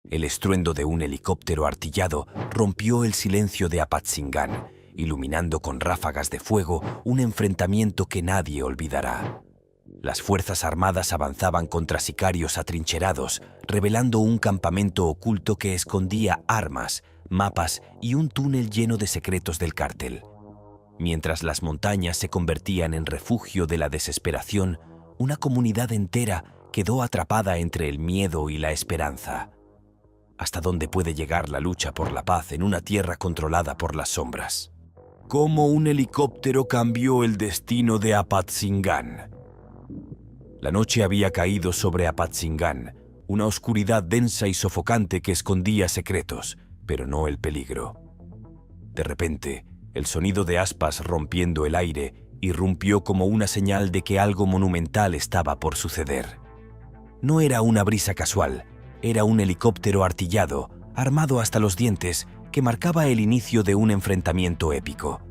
El estruendo de un helicóptero artillado rompió el silencio de Apatzingán, iluminando con ráfagas de fuego un enfrentamiento que nadie olvidará. Las fuerzas armadas avanzaban contra sicarios atrincherados, revelando un campamento oculto que escondía armas, mapas y un túnel lleno de secretos del cártel. Mientras las montañas se convertían en refugio de la desesperación, una comunidad entera quedó atrapada entre el miedo y la esperanza. ¿Hasta dónde puede llegar la lucha por la paz en una tierra controlada por las sombras? ¿Cómo un helicóptero cambió el destino de Apatzingán? La noche había caído sobre Apatzingán, una oscuridad densa y sofocante que escondía secretos, pero no el peligro. De repente, el sonido de aspas rompiendo el aire irrumpió como una señal de que algo monumental estaba por suceder. No era una brisa casual, era un helicóptero artillado, armado hasta los dientes, que marcaba el inicio de un enfrentamiento épico.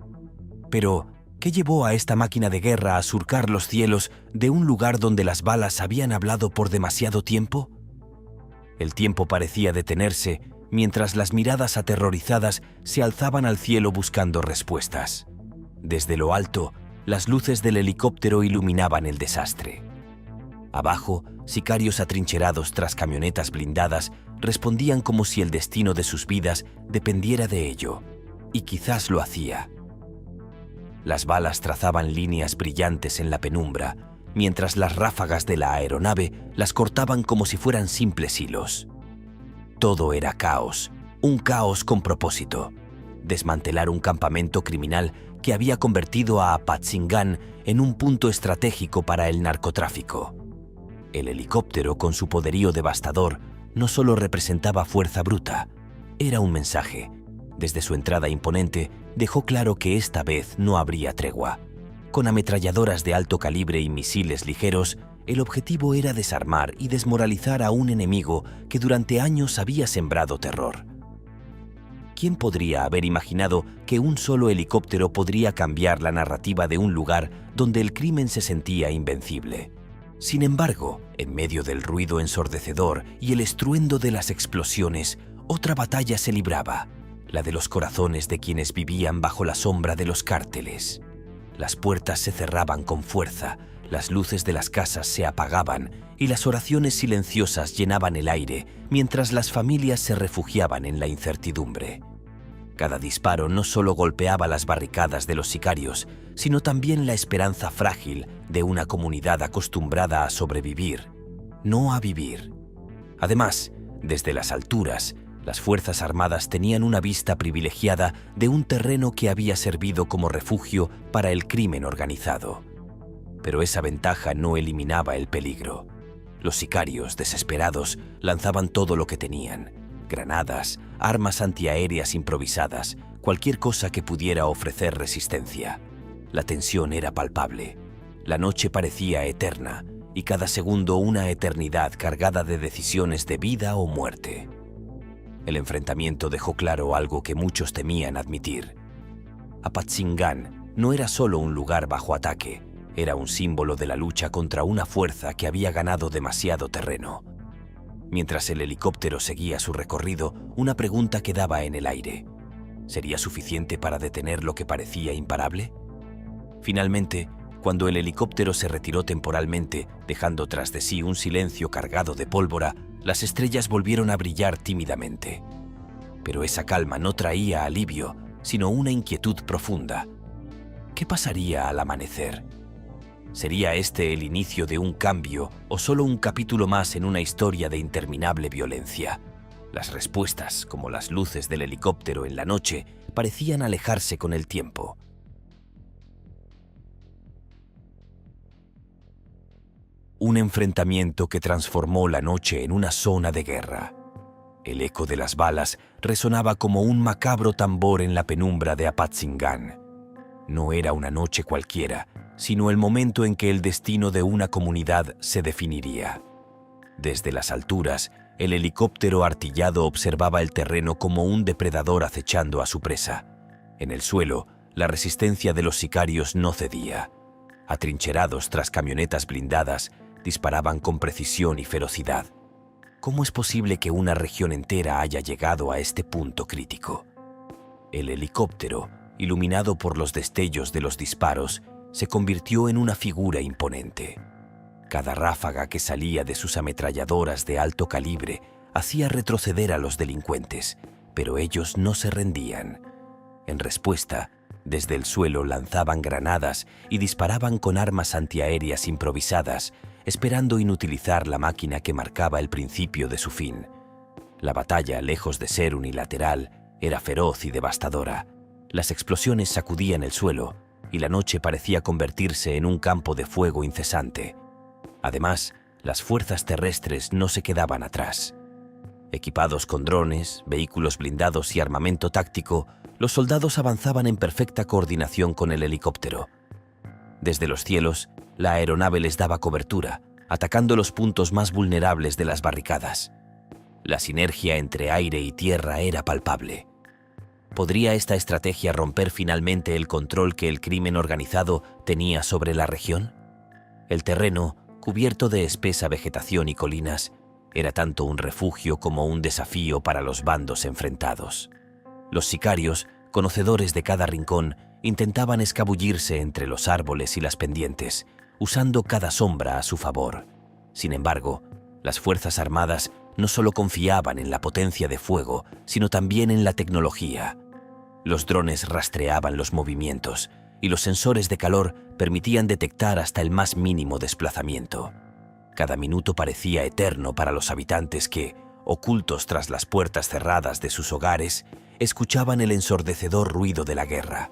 Pero, ¿qué llevó a esta máquina de guerra a surcar los cielos de un lugar donde las balas habían hablado por demasiado tiempo? El tiempo parecía detenerse mientras las miradas aterrorizadas se alzaban al cielo buscando respuestas. Desde lo alto, las luces del helicóptero iluminaban el desastre. Abajo, sicarios atrincherados tras camionetas blindadas respondían como si el destino de sus vidas dependiera de ello, y quizás lo hacía. Las balas trazaban líneas brillantes en la penumbra, mientras las ráfagas de la aeronave las cortaban como si fueran simples hilos. Todo era caos, un caos con propósito: desmantelar un campamento criminal que había convertido a Apatzingán en un punto estratégico para el narcotráfico. El helicóptero, con su poderío devastador, no solo representaba fuerza bruta, era un mensaje. Desde su entrada imponente, dejó claro que esta vez no habría tregua. Con ametralladoras de alto calibre y misiles ligeros, el objetivo era desarmar y desmoralizar a un enemigo que durante años había sembrado terror. ¿Quién podría haber imaginado que un solo helicóptero podría cambiar la narrativa de un lugar donde el crimen se sentía invencible? Sin embargo, en medio del ruido ensordecedor y el estruendo de las explosiones, otra batalla se libraba, la de los corazones de quienes vivían bajo la sombra de los cárteles. Las puertas se cerraban con fuerza, las luces de las casas se apagaban y las oraciones silenciosas llenaban el aire mientras las familias se refugiaban en la incertidumbre. Cada disparo no solo golpeaba las barricadas de los sicarios, sino también la esperanza frágil de una comunidad acostumbrada a sobrevivir, no a vivir. Además, desde las alturas, las Fuerzas Armadas tenían una vista privilegiada de un terreno que había servido como refugio para el crimen organizado. Pero esa ventaja no eliminaba el peligro. Los sicarios, desesperados, lanzaban todo lo que tenían: granadas, armas antiaéreas improvisadas, cualquier cosa que pudiera ofrecer resistencia. La tensión era palpable. La noche parecía eterna, y cada segundo una eternidad cargada de decisiones de vida o muerte. El enfrentamiento dejó claro algo que muchos temían admitir. Apatzingán no era solo un lugar bajo ataque, era un símbolo de la lucha contra una fuerza que había ganado demasiado terreno. Mientras el helicóptero seguía su recorrido, una pregunta quedaba en el aire. ¿Sería suficiente para detener lo que parecía imparable? Finalmente, cuando el helicóptero se retiró temporalmente, dejando tras de sí un silencio cargado de pólvora, las estrellas volvieron a brillar tímidamente. Pero esa calma no traía alivio, sino una inquietud profunda. ¿Qué pasaría al amanecer? ¿Sería este el inicio de un cambio o solo un capítulo más en una historia de interminable violencia? Las respuestas, como las luces del helicóptero en la noche, parecían alejarse con el tiempo. Un enfrentamiento que transformó la noche en una zona de guerra. El eco de las balas resonaba como un macabro tambor en la penumbra de Apatzingán. No era una noche cualquiera, sino el momento en que el destino de una comunidad se definiría. Desde las alturas, el helicóptero artillado observaba el terreno como un depredador acechando a su presa. En el suelo, la resistencia de los sicarios no cedía. Atrincherados tras camionetas blindadas, disparaban con precisión y ferocidad. ¿Cómo es posible que una región entera haya llegado a este punto crítico? El helicóptero, iluminado por los destellos de los disparos, se convirtió en una figura imponente. Cada ráfaga que salía de sus ametralladoras de alto calibre hacía retroceder a los delincuentes, pero ellos no se rendían. En respuesta, desde el suelo lanzaban granadas y disparaban con armas antiaéreas improvisadas, esperando inutilizar la máquina que marcaba el principio de su fin. La batalla, lejos de ser unilateral, era feroz y devastadora. Las explosiones sacudían el suelo y la noche parecía convertirse en un campo de fuego incesante. Además, las fuerzas terrestres no se quedaban atrás. Equipados con drones, vehículos blindados y armamento táctico, los soldados avanzaban en perfecta coordinación con el helicóptero. Desde los cielos, la aeronave les daba cobertura, atacando los puntos más vulnerables de las barricadas. La sinergia entre aire y tierra era palpable. ¿Podría esta estrategia romper finalmente el control que el crimen organizado tenía sobre la región? El terreno, cubierto de espesa vegetación y colinas, era tanto un refugio como un desafío para los bandos enfrentados. Los sicarios, conocedores de cada rincón, intentaban escabullirse entre los árboles y las pendientes, usando cada sombra a su favor. Sin embargo, las Fuerzas Armadas no solo confiaban en la potencia de fuego, sino también en la tecnología. Los drones rastreaban los movimientos y los sensores de calor permitían detectar hasta el más mínimo desplazamiento. Cada minuto parecía eterno para los habitantes que, ocultos tras las puertas cerradas de sus hogares, escuchaban el ensordecedor ruido de la guerra.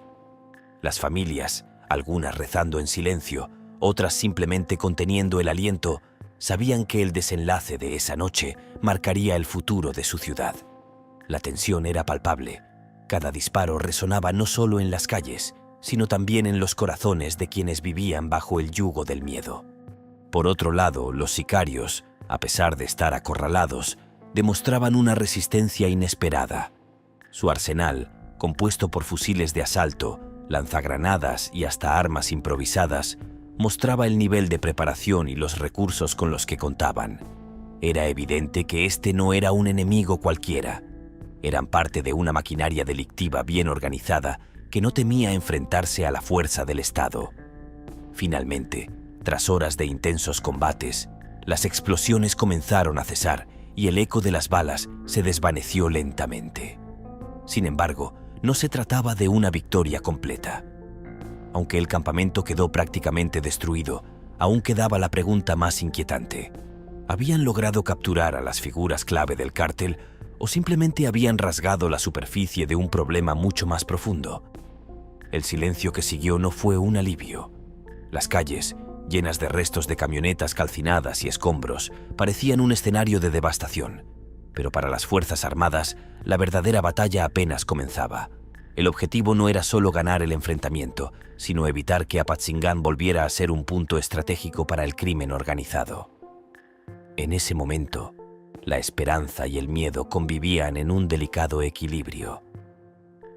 Las familias, algunas rezando en silencio, otras simplemente conteniendo el aliento, sabían que el desenlace de esa noche marcaría el futuro de su ciudad. La tensión era palpable. Cada disparo resonaba no solo en las calles, sino también en los corazones de quienes vivían bajo el yugo del miedo. Por otro lado, los sicarios, a pesar de estar acorralados, demostraban una resistencia inesperada. Su arsenal, compuesto por fusiles de asalto, lanzagranadas y hasta armas improvisadas, mostraba el nivel de preparación y los recursos con los que contaban. Era evidente que este no era un enemigo cualquiera. Eran parte de una maquinaria delictiva bien organizada que no temía enfrentarse a la fuerza del Estado. Finalmente, tras horas de intensos combates, las explosiones comenzaron a cesar y el eco de las balas se desvaneció lentamente. Sin embargo, no se trataba de una victoria completa. Aunque el campamento quedó prácticamente destruido, aún quedaba la pregunta más inquietante. ¿Habían logrado capturar a las figuras clave del cártel o simplemente habían rasgado la superficie de un problema mucho más profundo? El silencio que siguió no fue un alivio. Las calles, llenas de restos de camionetas calcinadas y escombros, parecían un escenario de devastación. Pero para las Fuerzas Armadas, la verdadera batalla apenas comenzaba. El objetivo no era solo ganar el enfrentamiento, sino evitar que Apatzingán volviera a ser un punto estratégico para el crimen organizado. En ese momento, la esperanza y el miedo convivían en un delicado equilibrio.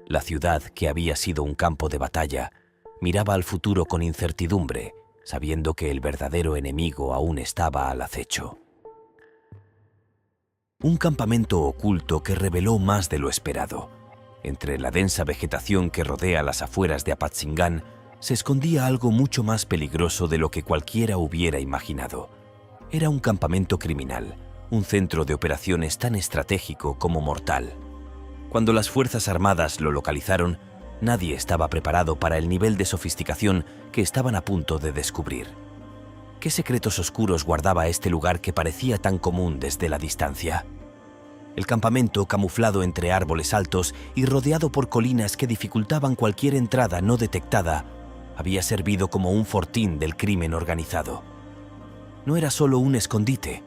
La ciudad, que había sido un campo de batalla, miraba al futuro con incertidumbre, sabiendo que el verdadero enemigo aún estaba al acecho. Un campamento oculto que reveló más de lo esperado. Entre la densa vegetación que rodea las afueras de Apatzingán se escondía algo mucho más peligroso de lo que cualquiera hubiera imaginado. Era un campamento criminal, un centro de operaciones tan estratégico como mortal. Cuando las Fuerzas Armadas lo localizaron, nadie estaba preparado para el nivel de sofisticación que estaban a punto de descubrir. ¿Qué secretos oscuros guardaba este lugar que parecía tan común desde la distancia? El campamento, camuflado entre árboles altos y rodeado por colinas que dificultaban cualquier entrada no detectada, había servido como un fortín del crimen organizado. No era solo un escondite,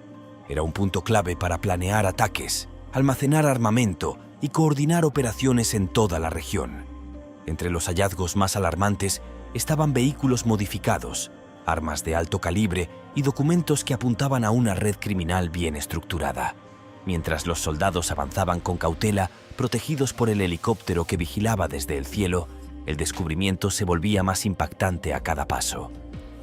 era un punto clave para planear ataques, almacenar armamento y coordinar operaciones en toda la región. Entre los hallazgos más alarmantes estaban vehículos modificados, armas de alto calibre y documentos que apuntaban a una red criminal bien estructurada. Mientras los soldados avanzaban con cautela, protegidos por el helicóptero que vigilaba desde el cielo, el descubrimiento se volvía más impactante a cada paso.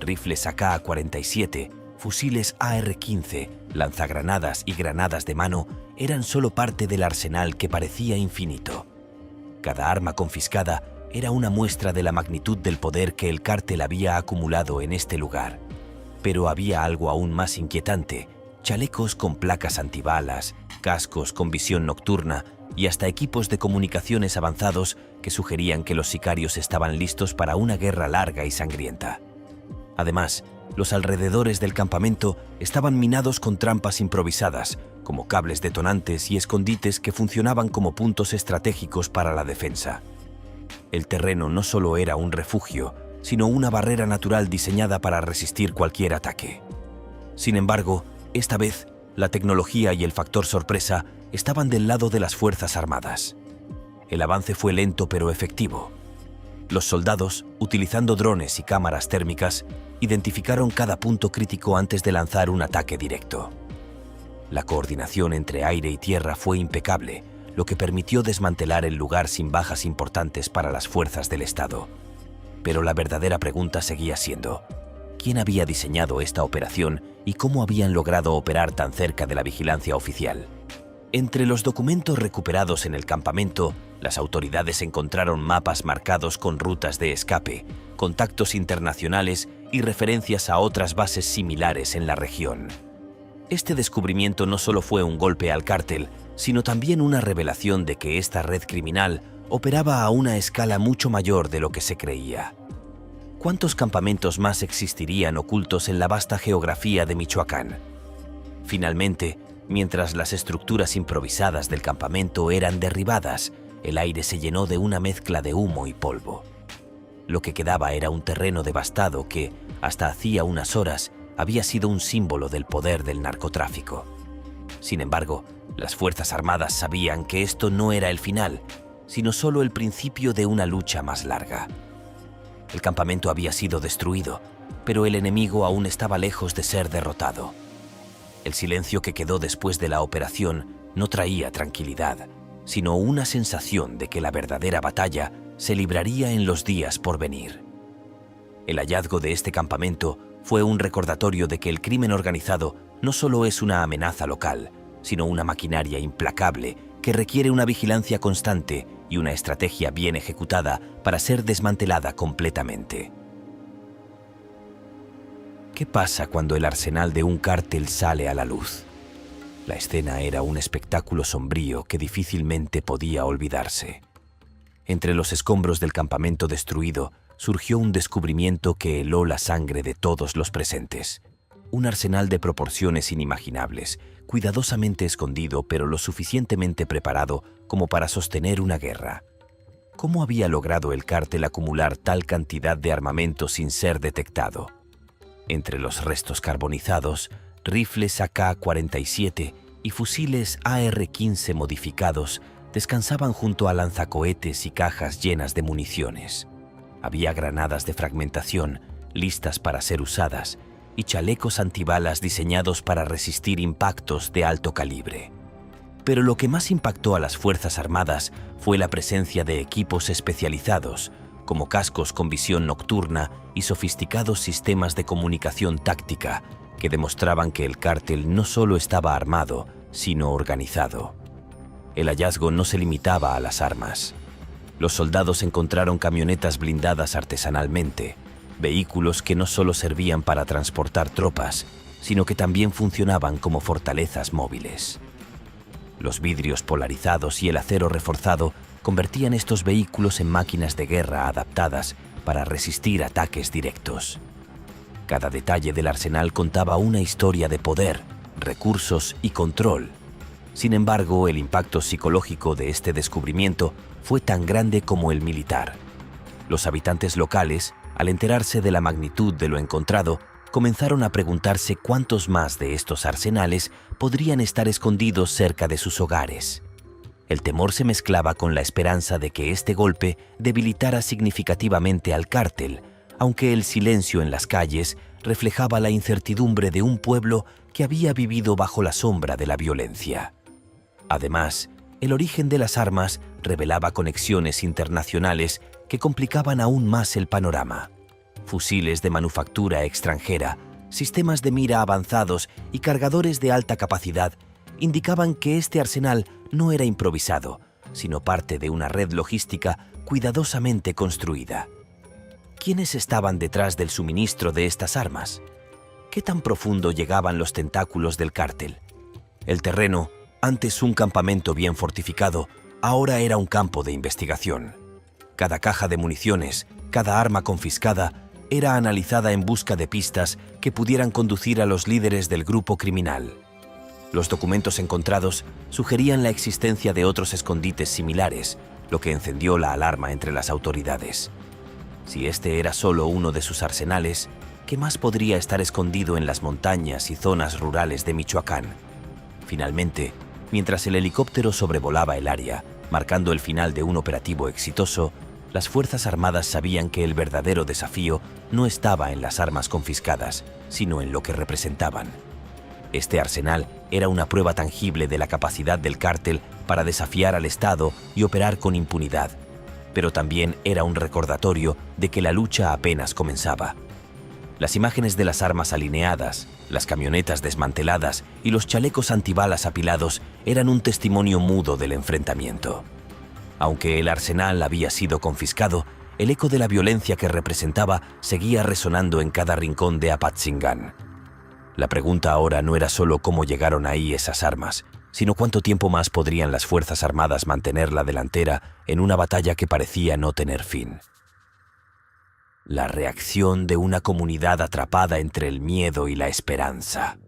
Rifles AK-47, fusiles AR-15 Lanzagranadas y granadas de mano eran solo parte del arsenal que parecía infinito. Cada arma confiscada era una muestra de la magnitud del poder que el cártel había acumulado en este lugar. Pero había algo aún más inquietante: chalecos con placas antibalas, cascos con visión nocturna y hasta equipos de comunicaciones avanzados que sugerían que los sicarios estaban listos para una guerra larga y sangrienta. Además, los alrededores del campamento estaban minados con trampas improvisadas, como cables detonantes y escondites que funcionaban como puntos estratégicos para la defensa. El terreno no solo era un refugio, sino una barrera natural diseñada para resistir cualquier ataque. Sin embargo, esta vez, la tecnología y el factor sorpresa estaban del lado de las Fuerzas Armadas. El avance fue lento pero efectivo. Los soldados, utilizando drones y cámaras térmicas, identificaron cada punto crítico antes de lanzar un ataque directo. La coordinación entre aire y tierra fue impecable, lo que permitió desmantelar el lugar sin bajas importantes para las fuerzas del Estado. Pero la verdadera pregunta seguía siendo: ¿quién había diseñado esta operación y cómo habían logrado operar tan cerca de la vigilancia oficial? Entre los documentos recuperados en el campamento, las autoridades encontraron mapas marcados con rutas de escape, contactos internacionales y referencias a otras bases similares en la región. Este descubrimiento no solo fue un golpe al cártel, sino también una revelación de que esta red criminal operaba a una escala mucho mayor de lo que se creía. ¿Cuántos campamentos más existirían ocultos en la vasta geografía de Michoacán? Finalmente, mientras las estructuras improvisadas del campamento eran derribadas, el aire se llenó de una mezcla de humo y polvo. Lo que quedaba era un terreno devastado que, hasta hacía unas horas, había sido un símbolo del poder del narcotráfico. Sin embargo, las Fuerzas Armadas sabían que esto no era el final, sino solo el principio de una lucha más larga. El campamento había sido destruido, pero el enemigo aún estaba lejos de ser derrotado. El silencio que quedó después de la operación no traía tranquilidad, sino una sensación de que la verdadera batalla se libraría en los días por venir. El hallazgo de este campamento fue un recordatorio de que el crimen organizado no solo es una amenaza local, sino una maquinaria implacable que requiere una vigilancia constante y una estrategia bien ejecutada para ser desmantelada completamente. ¿Qué pasa cuando el arsenal de un cártel sale a la luz? La escena era un espectáculo sombrío que difícilmente podía olvidarse. Entre los escombros del campamento destruido surgió un descubrimiento que heló la sangre de todos los presentes. Un arsenal de proporciones inimaginables, cuidadosamente escondido pero lo suficientemente preparado como para sostener una guerra. ¿Cómo había logrado el cártel acumular tal cantidad de armamento sin ser detectado? Entre los restos carbonizados, rifles AK-47 y fusiles AR-15 modificados descansaban junto a lanzacohetes y cajas llenas de municiones. Había granadas de fragmentación, listas para ser usadas, y chalecos antibalas diseñados para resistir impactos de alto calibre. Pero lo que más impactó a las Fuerzas Armadas fue la presencia de equipos especializados, como cascos con visión nocturna y sofisticados sistemas de comunicación táctica, que demostraban que el cártel no solo estaba armado, sino organizado. El hallazgo no se limitaba a las armas. Los soldados encontraron camionetas blindadas artesanalmente, vehículos que no solo servían para transportar tropas, sino que también funcionaban como fortalezas móviles. Los vidrios polarizados y el acero reforzado convertían estos vehículos en máquinas de guerra adaptadas para resistir ataques directos. Cada detalle del arsenal contaba una historia de poder, recursos y control. Sin embargo, el impacto psicológico de este descubrimiento fue tan grande como el militar. Los habitantes locales, al enterarse de la magnitud de lo encontrado, comenzaron a preguntarse cuántos más de estos arsenales podrían estar escondidos cerca de sus hogares. El temor se mezclaba con la esperanza de que este golpe debilitara significativamente al cártel, aunque el silencio en las calles reflejaba la incertidumbre de un pueblo que había vivido bajo la sombra de la violencia. Además, el origen de las armas revelaba conexiones internacionales que complicaban aún más el panorama. Fusiles de manufactura extranjera, sistemas de mira avanzados y cargadores de alta capacidad indicaban que este arsenal no era improvisado, sino parte de una red logística cuidadosamente construida. ¿Quiénes estaban detrás del suministro de estas armas? ¿Qué tan profundo llegaban los tentáculos del cártel? El terreno, antes un campamento bien fortificado, ahora era un campo de investigación. Cada caja de municiones, cada arma confiscada, era analizada en busca de pistas que pudieran conducir a los líderes del grupo criminal. Los documentos encontrados sugerían la existencia de otros escondites similares, lo que encendió la alarma entre las autoridades. Si este era solo uno de sus arsenales, ¿qué más podría estar escondido en las montañas y zonas rurales de Michoacán? Finalmente, mientras el helicóptero sobrevolaba el área, marcando el final de un operativo exitoso, las Fuerzas Armadas sabían que el verdadero desafío no estaba en las armas confiscadas, sino en lo que representaban. Este arsenal era una prueba tangible de la capacidad del cártel para desafiar al Estado y operar con impunidad, pero también era un recordatorio de que la lucha apenas comenzaba. Las imágenes de las armas alineadas, las camionetas desmanteladas y los chalecos antibalas apilados eran un testimonio mudo del enfrentamiento. Aunque el arsenal había sido confiscado, el eco de la violencia que representaba seguía resonando en cada rincón de Apatzingán. La pregunta ahora no era solo cómo llegaron ahí esas armas, sino cuánto tiempo más podrían las Fuerzas Armadas mantener la delantera en una batalla que parecía no tener fin. La reacción de una comunidad atrapada entre el miedo y la esperanza.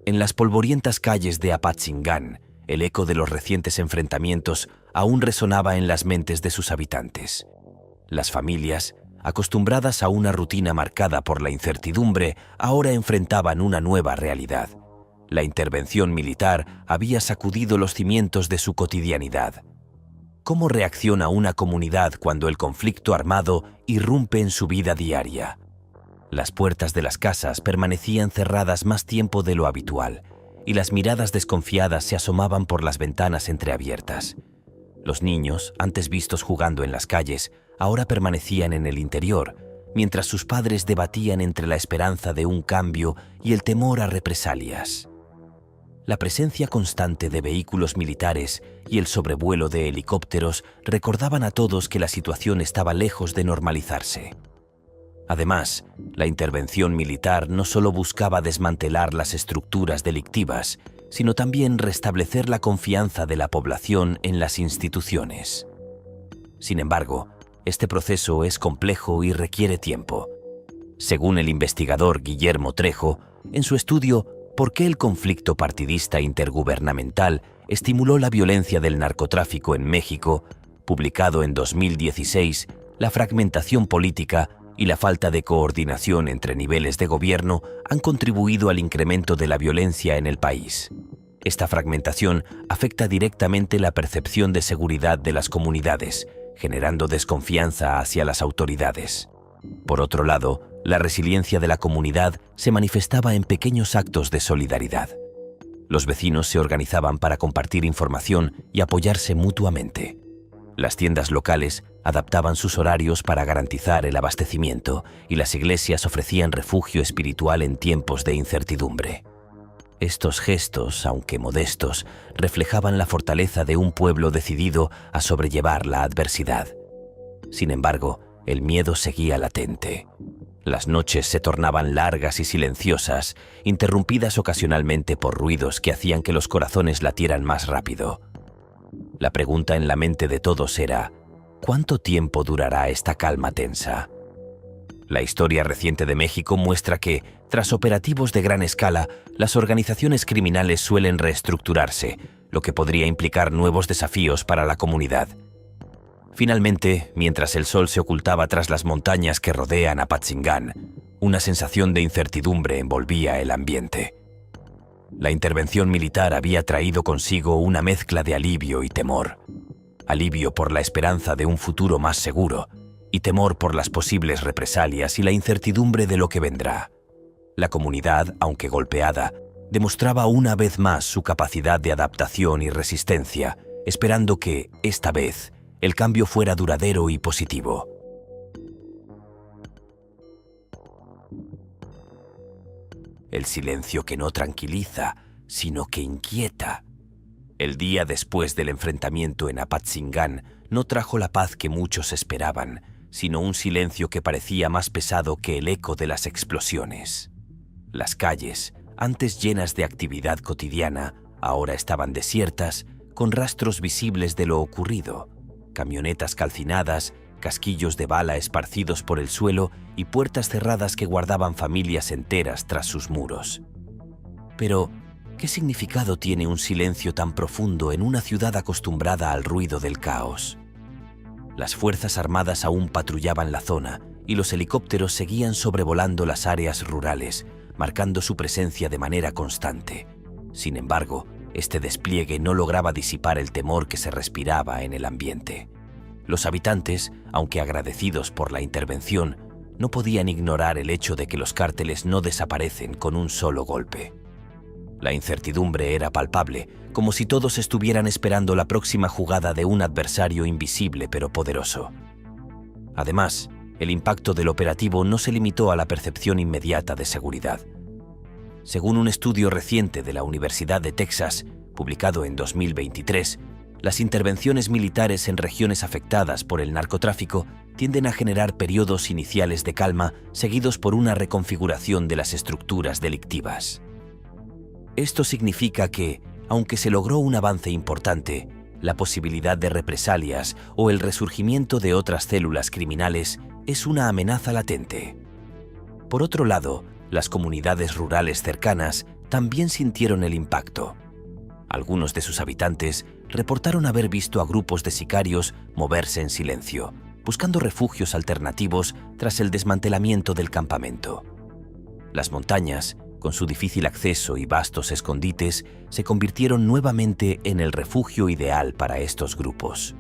En las polvorientas calles de Apatzingán, el eco de los recientes enfrentamientos aún resonaba en las mentes de sus habitantes. Las familias, acostumbradas a una rutina marcada por la incertidumbre, ahora enfrentaban una nueva realidad. La intervención militar había sacudido los cimientos de su cotidianidad. ¿Cómo reacciona una comunidad cuando el conflicto armado irrumpe en su vida diaria? Las puertas de las casas permanecían cerradas más tiempo de lo habitual, y las miradas desconfiadas se asomaban por las ventanas entreabiertas. Los niños, antes vistos jugando en las calles, ahora permanecían en el interior, mientras sus padres debatían entre la esperanza de un cambio y el temor a represalias. La presencia constante de vehículos militares y el sobrevuelo de helicópteros recordaban a todos que la situación estaba lejos de normalizarse. Además, la intervención militar no solo buscaba desmantelar las estructuras delictivas, sino también restablecer la confianza de la población en las instituciones. Sin embargo, este proceso es complejo y requiere tiempo. Según el investigador Guillermo Trejo, en su estudio ¿Por qué el conflicto partidista intergubernamental estimuló la violencia del narcotráfico en México?, publicado en 2016, la fragmentación política y la falta de coordinación entre niveles de gobierno han contribuido al incremento de la violencia en el país. Esta fragmentación afecta directamente la percepción de seguridad de las comunidades, generando desconfianza hacia las autoridades. Por otro lado, la resiliencia de la comunidad se manifestaba en pequeños actos de solidaridad. Los vecinos se organizaban para compartir información y apoyarse mutuamente. Las tiendas locales adaptaban sus horarios para garantizar el abastecimiento y las iglesias ofrecían refugio espiritual en tiempos de incertidumbre. Estos gestos, aunque modestos, reflejaban la fortaleza de un pueblo decidido a sobrellevar la adversidad. Sin embargo, el miedo seguía latente. Las noches se tornaban largas y silenciosas, interrumpidas ocasionalmente por ruidos que hacían que los corazones latieran más rápido. La pregunta en la mente de todos era, ¿cuánto tiempo durará esta calma tensa? La historia reciente de México muestra que, tras operativos de gran escala, las organizaciones criminales suelen reestructurarse, lo que podría implicar nuevos desafíos para la comunidad. Finalmente, mientras el sol se ocultaba tras las montañas que rodean Apatzingán, una sensación de incertidumbre envolvía el ambiente. La intervención militar había traído consigo una mezcla de alivio y temor. Alivio por la esperanza de un futuro más seguro y temor por las posibles represalias y la incertidumbre de lo que vendrá. La comunidad, aunque golpeada, demostraba una vez más su capacidad de adaptación y resistencia, esperando que, esta vez, el cambio fuera duradero y positivo. el silencio que no tranquiliza, sino que inquieta. El día después del enfrentamiento en Apatzingán no trajo la paz que muchos esperaban, sino un silencio que parecía más pesado que el eco de las explosiones. Las calles, antes llenas de actividad cotidiana, ahora estaban desiertas, con rastros visibles de lo ocurrido, camionetas calcinadas, casquillos de bala esparcidos por el suelo y puertas cerradas que guardaban familias enteras tras sus muros. Pero, ¿qué significado tiene un silencio tan profundo en una ciudad acostumbrada al ruido del caos? Las fuerzas armadas aún patrullaban la zona y los helicópteros seguían sobrevolando las áreas rurales, marcando su presencia de manera constante. Sin embargo, este despliegue no lograba disipar el temor que se respiraba en el ambiente. Los habitantes, aunque agradecidos por la intervención, no podían ignorar el hecho de que los cárteles no desaparecen con un solo golpe. La incertidumbre era palpable, como si todos estuvieran esperando la próxima jugada de un adversario invisible pero poderoso. Además, el impacto del operativo no se limitó a la percepción inmediata de seguridad. Según un estudio reciente de la Universidad de Texas, publicado en 2023, las intervenciones militares en regiones afectadas por el narcotráfico tienden a generar periodos iniciales de calma seguidos por una reconfiguración de las estructuras delictivas. Esto significa que, aunque se logró un avance importante, la posibilidad de represalias o el resurgimiento de otras células criminales es una amenaza latente. Por otro lado, las comunidades rurales cercanas también sintieron el impacto. Algunos de sus habitantes reportaron haber visto a grupos de sicarios moverse en silencio, buscando refugios alternativos tras el desmantelamiento del campamento. Las montañas, con su difícil acceso y vastos escondites, se convirtieron nuevamente en el refugio ideal para estos grupos.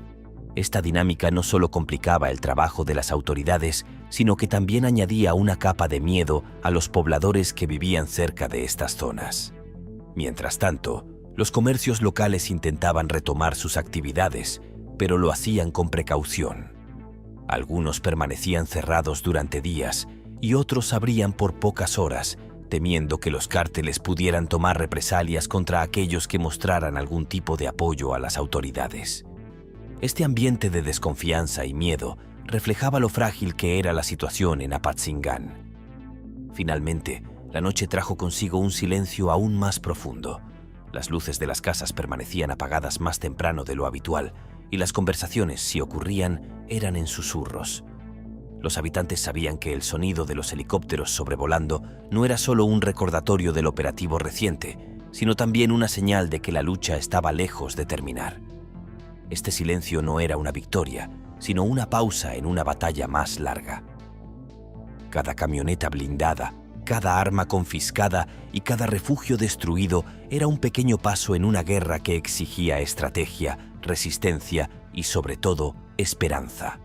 Esta dinámica no solo complicaba el trabajo de las autoridades, sino que también añadía una capa de miedo a los pobladores que vivían cerca de estas zonas. Mientras tanto, los comercios locales intentaban retomar sus actividades, pero lo hacían con precaución. Algunos permanecían cerrados durante días y otros abrían por pocas horas, temiendo que los cárteles pudieran tomar represalias contra aquellos que mostraran algún tipo de apoyo a las autoridades. Este ambiente de desconfianza y miedo reflejaba lo frágil que era la situación en Apatzingán. Finalmente, la noche trajo consigo un silencio aún más profundo. Las luces de las casas permanecían apagadas más temprano de lo habitual y las conversaciones, si ocurrían, eran en susurros. Los habitantes sabían que el sonido de los helicópteros sobrevolando no era solo un recordatorio del operativo reciente, sino también una señal de que la lucha estaba lejos de terminar. Este silencio no era una victoria, sino una pausa en una batalla más larga. Cada camioneta blindada, cada arma confiscada y cada refugio destruido era un pequeño paso en una guerra que exigía estrategia, resistencia y, sobre todo, esperanza.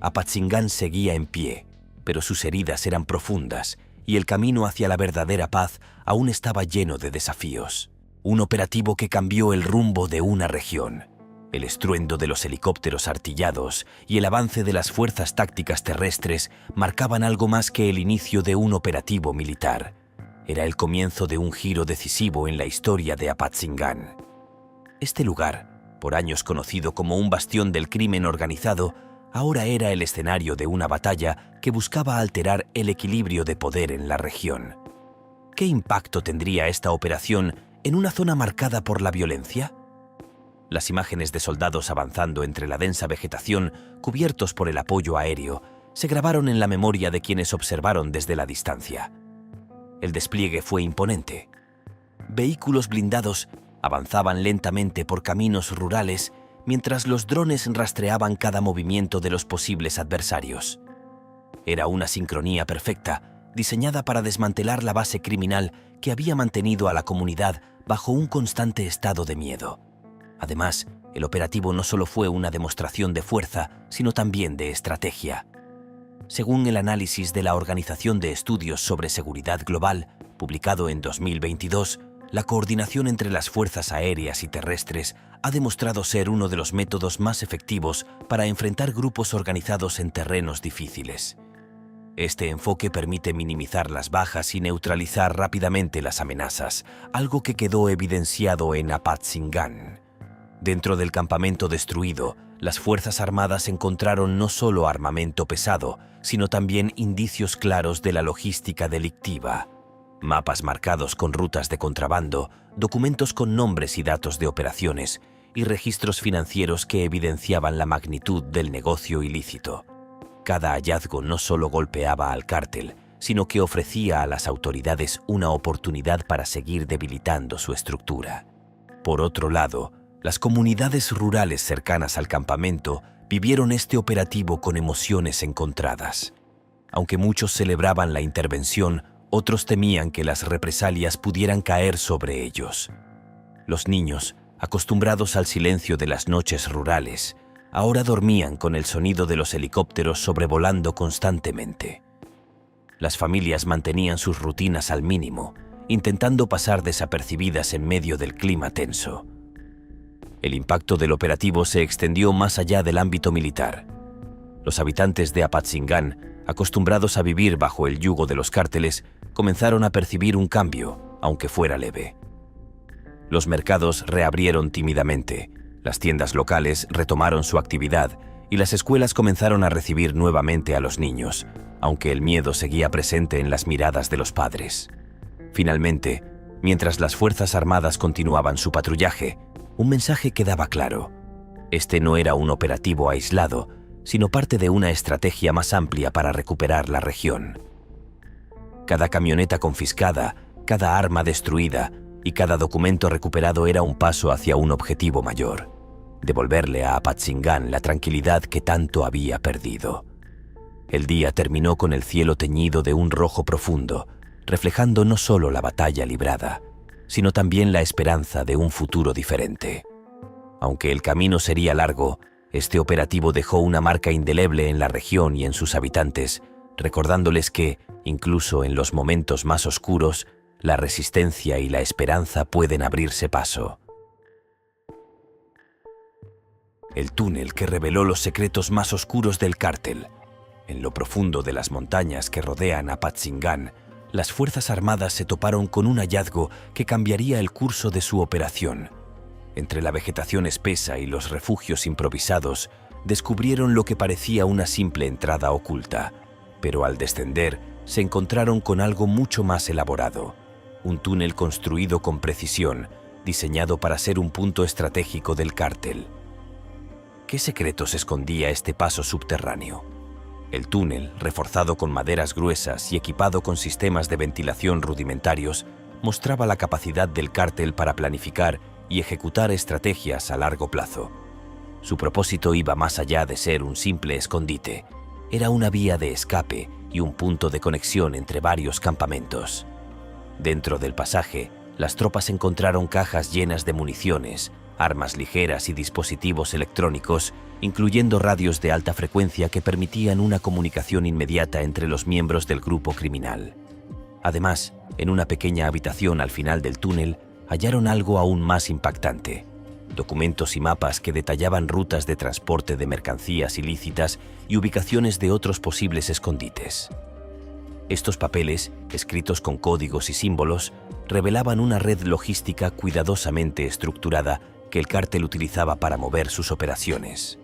Apatzingán seguía en pie, pero sus heridas eran profundas y el camino hacia la verdadera paz aún estaba lleno de desafíos. Un operativo que cambió el rumbo de una región. El estruendo de los helicópteros artillados y el avance de las fuerzas tácticas terrestres marcaban algo más que el inicio de un operativo militar. Era el comienzo de un giro decisivo en la historia de Apatzingán. Este lugar, por años conocido como un bastión del crimen organizado, ahora era el escenario de una batalla que buscaba alterar el equilibrio de poder en la región. ¿Qué impacto tendría esta operación en una zona marcada por la violencia? Las imágenes de soldados avanzando entre la densa vegetación, cubiertos por el apoyo aéreo, se grabaron en la memoria de quienes observaron desde la distancia. El despliegue fue imponente. Vehículos blindados avanzaban lentamente por caminos rurales mientras los drones rastreaban cada movimiento de los posibles adversarios. Era una sincronía perfecta, diseñada para desmantelar la base criminal que había mantenido a la comunidad bajo un constante estado de miedo. Además, el operativo no solo fue una demostración de fuerza, sino también de estrategia. Según el análisis de la Organización de Estudios sobre Seguridad Global, publicado en 2022, la coordinación entre las fuerzas aéreas y terrestres ha demostrado ser uno de los métodos más efectivos para enfrentar grupos organizados en terrenos difíciles. Este enfoque permite minimizar las bajas y neutralizar rápidamente las amenazas, algo que quedó evidenciado en Apatzingan. Dentro del campamento destruido, las Fuerzas Armadas encontraron no solo armamento pesado, sino también indicios claros de la logística delictiva. Mapas marcados con rutas de contrabando, documentos con nombres y datos de operaciones, y registros financieros que evidenciaban la magnitud del negocio ilícito. Cada hallazgo no solo golpeaba al cártel, sino que ofrecía a las autoridades una oportunidad para seguir debilitando su estructura. Por otro lado, las comunidades rurales cercanas al campamento vivieron este operativo con emociones encontradas. Aunque muchos celebraban la intervención, otros temían que las represalias pudieran caer sobre ellos. Los niños, acostumbrados al silencio de las noches rurales, ahora dormían con el sonido de los helicópteros sobrevolando constantemente. Las familias mantenían sus rutinas al mínimo, intentando pasar desapercibidas en medio del clima tenso. El impacto del operativo se extendió más allá del ámbito militar. Los habitantes de Apatzingan, acostumbrados a vivir bajo el yugo de los cárteles, comenzaron a percibir un cambio, aunque fuera leve. Los mercados reabrieron tímidamente, las tiendas locales retomaron su actividad y las escuelas comenzaron a recibir nuevamente a los niños, aunque el miedo seguía presente en las miradas de los padres. Finalmente, mientras las Fuerzas Armadas continuaban su patrullaje, un mensaje quedaba claro. Este no era un operativo aislado, sino parte de una estrategia más amplia para recuperar la región. Cada camioneta confiscada, cada arma destruida y cada documento recuperado era un paso hacia un objetivo mayor: devolverle a Apatzingan la tranquilidad que tanto había perdido. El día terminó con el cielo teñido de un rojo profundo, reflejando no solo la batalla librada, sino también la esperanza de un futuro diferente. Aunque el camino sería largo, este operativo dejó una marca indeleble en la región y en sus habitantes, recordándoles que, incluso en los momentos más oscuros, la resistencia y la esperanza pueden abrirse paso. El túnel que reveló los secretos más oscuros del cártel. En lo profundo de las montañas que rodean Apatzingan, las Fuerzas Armadas se toparon con un hallazgo que cambiaría el curso de su operación. Entre la vegetación espesa y los refugios improvisados, descubrieron lo que parecía una simple entrada oculta, pero al descender se encontraron con algo mucho más elaborado: un túnel construido con precisión, diseñado para ser un punto estratégico del cártel. ¿Qué secretos escondía este paso subterráneo? El túnel, reforzado con maderas gruesas y equipado con sistemas de ventilación rudimentarios, mostraba la capacidad del cártel para planificar y ejecutar estrategias a largo plazo. Su propósito iba más allá de ser un simple escondite. Era una vía de escape y un punto de conexión entre varios campamentos. Dentro del pasaje, las tropas encontraron cajas llenas de municiones, armas ligeras y dispositivos electrónicos, incluyendo radios de alta frecuencia que permitían una comunicación inmediata entre los miembros del grupo criminal. Además, en una pequeña habitación al final del túnel, hallaron algo aún más impactante: documentos y mapas que detallaban rutas de transporte de mercancías ilícitas y ubicaciones de otros posibles escondites. Estos papeles, escritos con códigos y símbolos, revelaban una red logística cuidadosamente estructurada que el cártel utilizaba para mover sus operaciones.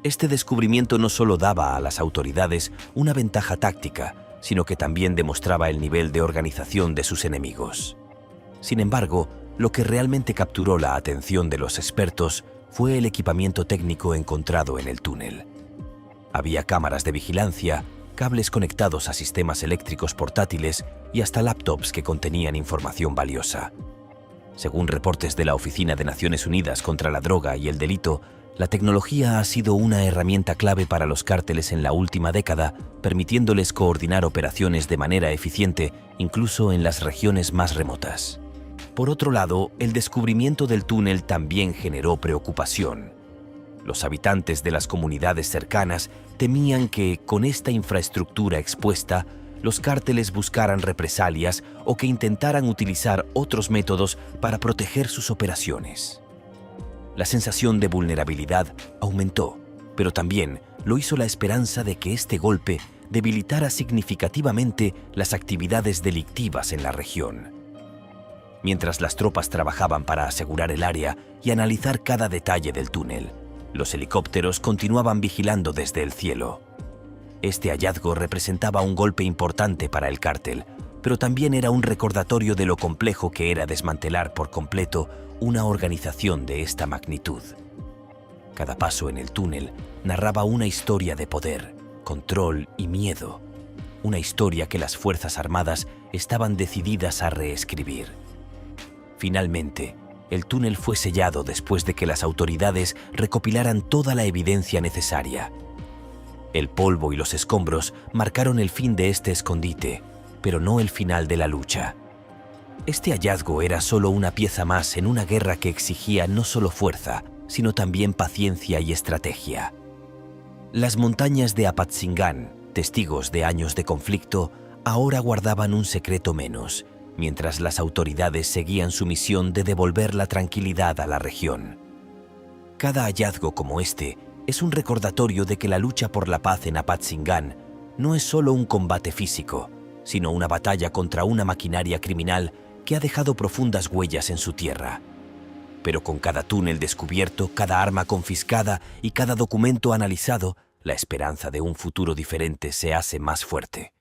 Este descubrimiento no solo daba a las autoridades una ventaja táctica, sino que también demostraba el nivel de organización de sus enemigos. Sin embargo, lo que realmente capturó la atención de los expertos fue el equipamiento técnico encontrado en el túnel. Había cámaras de vigilancia, cables conectados a sistemas eléctricos portátiles y hasta laptops que contenían información valiosa. Según reportes de la Oficina de Naciones Unidas contra la Droga y el Delito, la tecnología ha sido una herramienta clave para los cárteles en la última década, permitiéndoles coordinar operaciones de manera eficiente, incluso en las regiones más remotas. Por otro lado, el descubrimiento del túnel también generó preocupación. Los habitantes de las comunidades cercanas temían que, con esta infraestructura expuesta, los cárteles buscaran represalias o que intentaran utilizar otros métodos para proteger sus operaciones. La sensación de vulnerabilidad aumentó, pero también lo hizo la esperanza de que este golpe debilitara significativamente las actividades delictivas en la región. Mientras las tropas trabajaban para asegurar el área y analizar cada detalle del túnel, los helicópteros continuaban vigilando desde el cielo. Este hallazgo representaba un golpe importante para el cártel, pero también era un recordatorio de lo complejo que era desmantelar por completo una organización de esta magnitud. Cada paso en el túnel narraba una historia de poder, control y miedo, una historia que las Fuerzas Armadas estaban decididas a reescribir. Finalmente, el túnel fue sellado después de que las autoridades recopilaran toda la evidencia necesaria. El polvo y los escombros marcaron el fin de este escondite, pero no el final de la lucha. Este hallazgo era solo una pieza más en una guerra que exigía no solo fuerza, sino también paciencia y estrategia. Las montañas de Apatzingán, testigos de años de conflicto, ahora guardaban un secreto menos, mientras las autoridades seguían su misión de devolver la tranquilidad a la región. Cada hallazgo como este es un recordatorio de que la lucha por la paz en Apatzingán no es solo un combate físico, sino una batalla contra una maquinaria criminal que ha dejado profundas huellas en su tierra. Pero con cada túnel descubierto, cada arma confiscada y cada documento analizado, la esperanza de un futuro diferente se hace más fuerte.